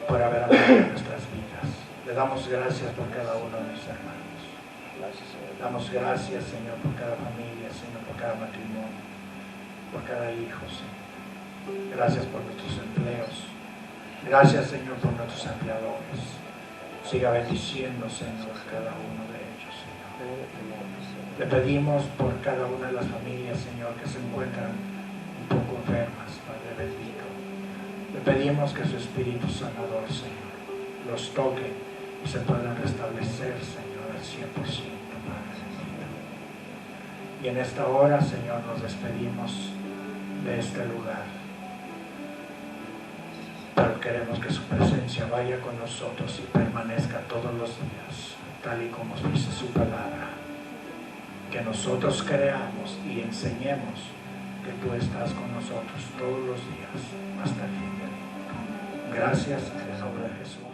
por haber amado nuestras vidas. Le damos gracias por cada uno de mis hermanos. Damos gracias, Señor, por cada familia, Señor, por cada matrimonio, por cada hijo, Señor. Gracias por nuestros empleos. Gracias, Señor, por nuestros empleadores. Siga bendiciendo, Señor, a cada uno de ellos, Señor. Le pedimos por cada una de las familias, Señor, que se encuentran un poco enfermas, Padre bendito. Le pedimos que su Espíritu Sanador, Señor, los toque y se puedan restablecer, Señor, al 100%, Padre bendito. Y en esta hora, Señor, nos despedimos de este lugar. Pero queremos que su presencia vaya con nosotros y permanezca todos los días, tal y como dice su palabra. Que nosotros creamos y enseñemos que tú estás con nosotros todos los días hasta el fin del mundo. Gracias en el nombre de Jesús.